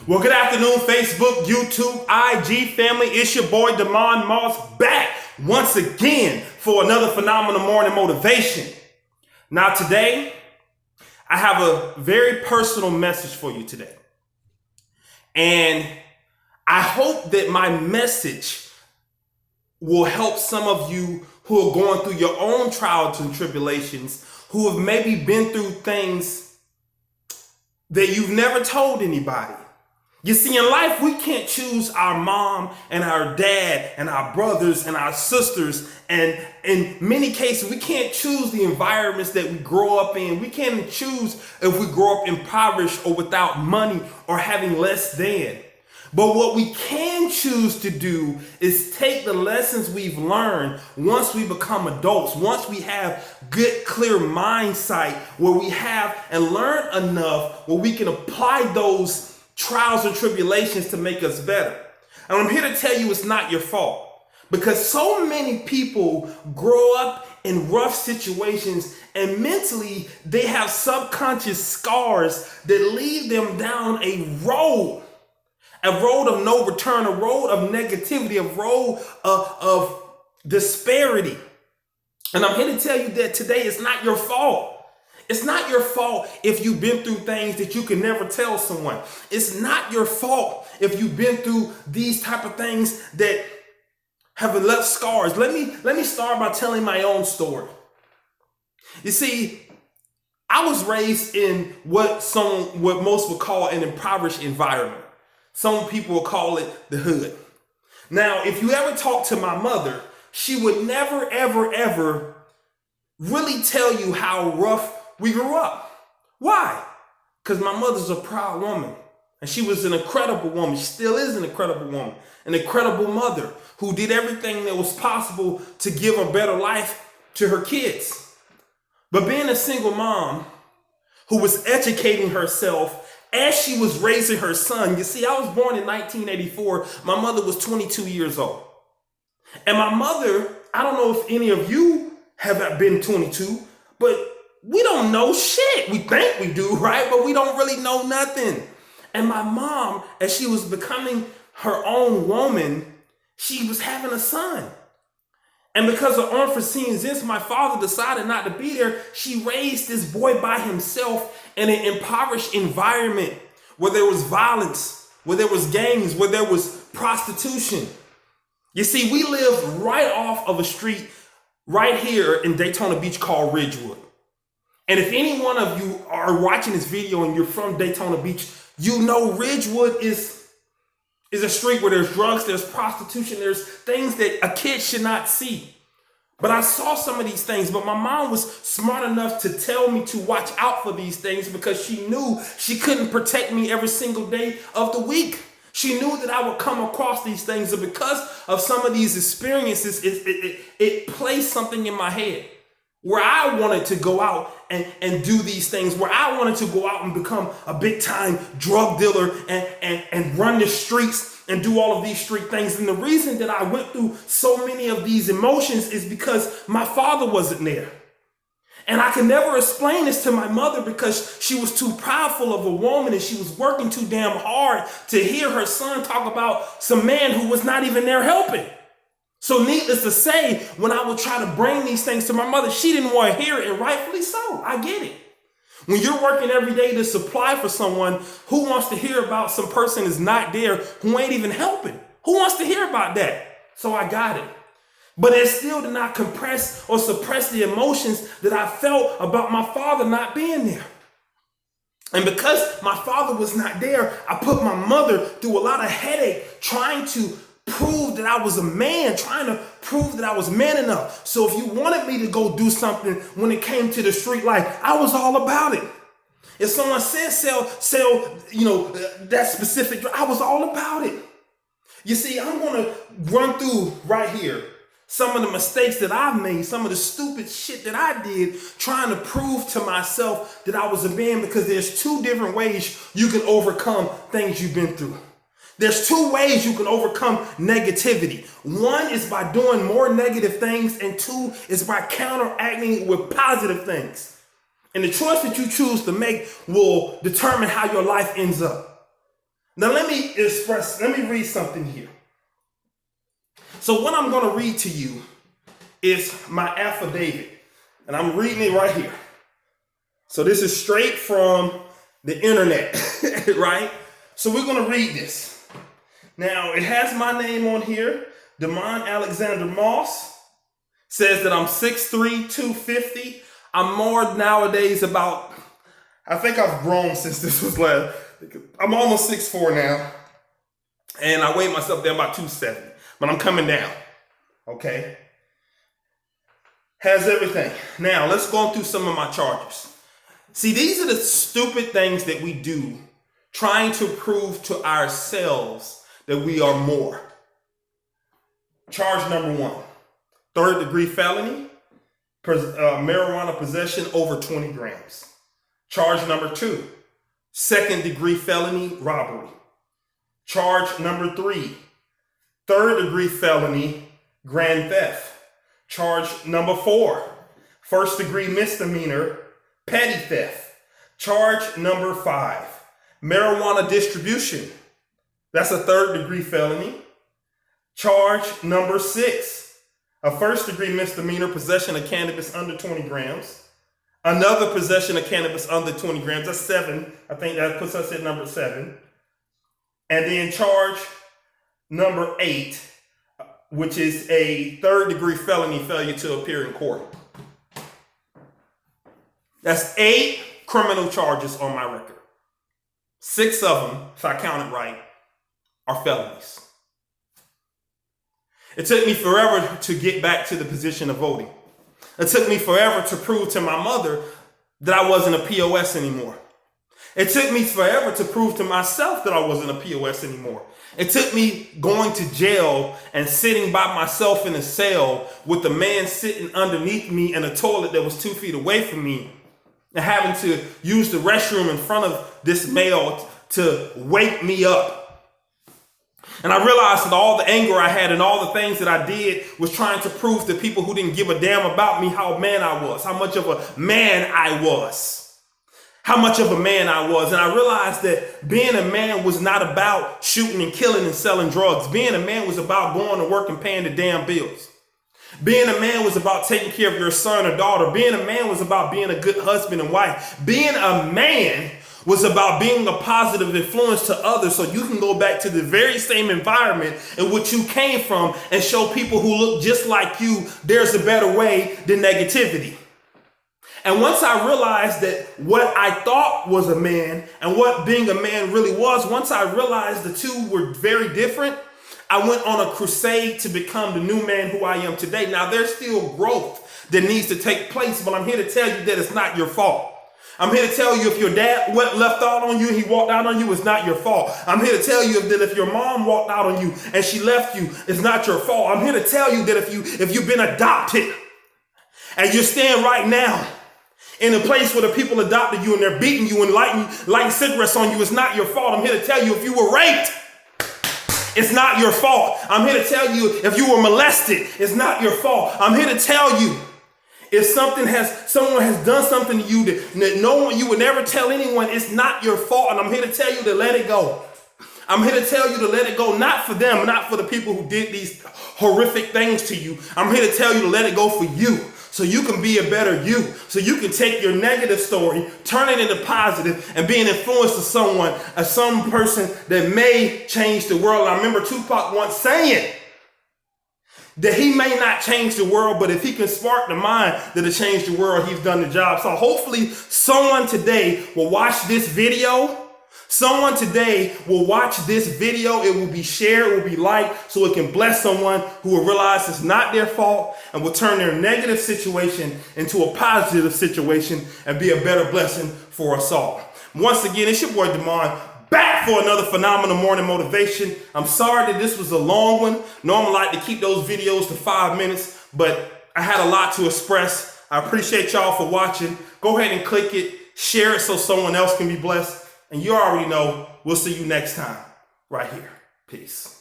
Well, good afternoon, Facebook, YouTube, IG family. It's your boy, Damon Moss, back once again for another phenomenal morning motivation. Now, today, I have a very personal message for you today. And I hope that my message will help some of you who are going through your own trials and tribulations, who have maybe been through things that you've never told anybody. You see, in life, we can't choose our mom and our dad and our brothers and our sisters. And in many cases, we can't choose the environments that we grow up in. We can't choose if we grow up impoverished or without money or having less than. But what we can choose to do is take the lessons we've learned once we become adults, once we have good, clear mindsight, where we have and learn enough where we can apply those trials and tribulations to make us better. And I'm here to tell you it's not your fault, because so many people grow up in rough situations and mentally they have subconscious scars that lead them down a road of no return, a road of negativity, a road of disparity. And I'm here to tell you that today it's not your fault. It's not your fault if you've been through things that you can never tell someone. It's not your fault if you've been through these type of things that have left scars. Let me start by telling my own story. You see, I was raised in what most would call an impoverished environment. Some people will call it the hood. Now, if you ever talk to my mother, she would never, ever, ever really tell you how rough we grew up. Why? Because my mother's a proud woman. And she was an incredible woman. She still is an incredible woman. An incredible mother who did everything that was possible to give a better life to her kids. But being a single mom who was educating herself as she was raising her son. You see, I was born in 1984. My mother was 22 years old. And my mother, I don't know if any of you have been 22, but we don't know shit. We think we do, right? But we don't really know nothing. And my mom, as she was becoming her own woman, she was having a son. And because of unforeseen events, my father decided not to be there. She raised this boy by himself in an impoverished environment where there was violence, where there was gangs, where there was prostitution. You see, we live right off of a street right here in Daytona Beach called Ridgewood. And if any one of you are watching this video and you're from Daytona Beach, you know Ridgewood is a street where there's drugs, there's prostitution, there's things that a kid should not see. But I saw some of these things, but my mom was smart enough to tell me to watch out for these things because she knew she couldn't protect me every single day of the week. She knew that I would come across these things, and because of some of these experiences, it placed something in my head where I wanted to go out and do these things, where I wanted to go out and become a big time drug dealer and run the streets and do all of these street things. And the reason that I went through so many of these emotions is because my father wasn't there. And I could never explain this to my mother because she was too prideful of a woman and she was working too damn hard to hear her son talk about some man who was not even there helping. So needless to say, when I would try to bring these things to my mother, she didn't want to hear it, and rightfully so. I get it. When you're working every day to supply for someone, who wants to hear about some person is not there, who ain't even helping? Who wants to hear about that? So I got it. But it still did not compress or suppress the emotions that I felt about my father not being there. And because my father was not there, I put my mother through a lot of headache trying to prove that I was a man, trying to prove that I was man enough. So if you wanted me to go do something when it came to the street life, I was all about it. If someone said sell, that specific, I was all about it. You see, I'm going to run through right here some of the mistakes that I've made, some of the stupid shit that I did trying to prove to myself that I was a man, because there's two different ways you can overcome things you've been through. There's two ways you can overcome negativity. One is by doing more negative things, and two is by counteracting with positive things. And the choice that you choose to make will determine how your life ends up. Now let me read something here. So what I'm going to read to you is my affidavit, and I'm reading it right here. So this is straight from the internet, right? So we're going to read this. Now it has my name on here. Demond Alexander Moss says that I'm 6'3", 250. I'm more nowadays about, I think I've grown since this was last. I'm almost 6'4" now. And I weigh myself down about 270. But I'm coming down. Okay? Has everything. Now, let's go through some of my charges. See, these are the stupid things that we do trying to prove to ourselves that we are more. Charge number 1, 3rd-degree felony, marijuana possession over 20 grams. Charge number 2, 2nd-degree felony, robbery. Charge number 3, 3rd-degree felony, grand theft. Charge number 4, 1st-degree misdemeanor, petty theft. Charge number 5, marijuana distribution. That's a 3rd-degree felony. Charge number 6, a 1st-degree misdemeanor, possession of cannabis under 20 grams. Another possession of cannabis under 20 grams. That's 7. I think that puts us at number 7. And then charge number 8, which is a 3rd-degree felony, failure to appear in court. That's 8 criminal charges on my record. 6 of them, if I count it right, are felonies. It took me forever to get back to the position of voting. It took me forever to prove to my mother that I wasn't a POS anymore. It took me forever to prove to myself that I wasn't a POS anymore. It took me going to jail and sitting by myself in a cell with a man sitting underneath me in a toilet that was 2 feet away from me and having to use the restroom in front of this male to wake me up. And I realized that all the anger I had and all the things that I did was trying to prove to people who didn't give a damn about me how man I was, how much of a man I was, how much of a man I was. And I realized that being a man was not about shooting and killing and selling drugs. Being a man was about going to work and paying the damn bills. Being a man was about taking care of your son or daughter. Being a man was about being a good husband and wife. Being a man was about being a positive influence to others so you can go back to the very same environment in which you came from and show people who look just like you there's a better way than negativity. And once I realized that what I thought was a man and what being a man really was, once I realized the two were very different, I went on a crusade to become the new man who I am today. Now, there's still growth that needs to take place, but I'm here to tell you that it's not your fault. I'm here to tell you if your dad left out on you and he walked out on you, it's not your fault. I'm here to tell you that if your mom walked out on you and she left you, it's not your fault. I'm here to tell you that if you've been adopted and you're staying right now in a place where the people adopted you and they're beating you and lighting cigarettes on you, it's not your fault. I'm here to tell you if you were raped, it's not your fault. I'm here to tell you if you were molested, it's not your fault. I'm here to tell you if someone has done something to you that no one, you would never tell anyone, it's not your fault. And I'm here to tell you to let it go. I'm here to tell you to let it go, not for them, not for the people who did these horrific things to you. I'm here to tell you to let it go for you, so you can be a better you, so you can take your negative story, turn it into positive, and be an influence to someone, some person that may change the world. I remember Tupac once saying that he may not change the world, but if he can spark the mind that'll change the world, he's done the job. So hopefully someone today will watch this video. Someone today will watch this video. It will be shared, it will be liked, so it can bless someone who will realize it's not their fault and will turn their negative situation into a positive situation and be a better blessing for us all. Once again, it's your boy Demond, back for another phenomenal morning motivation. I'm sorry that this was a long one. Normally I like to keep those videos to 5 minutes, but I had a lot to express. I appreciate y'all for watching. Go ahead and click it, share it so someone else can be blessed. And you already know, we'll see you next time right here. Peace.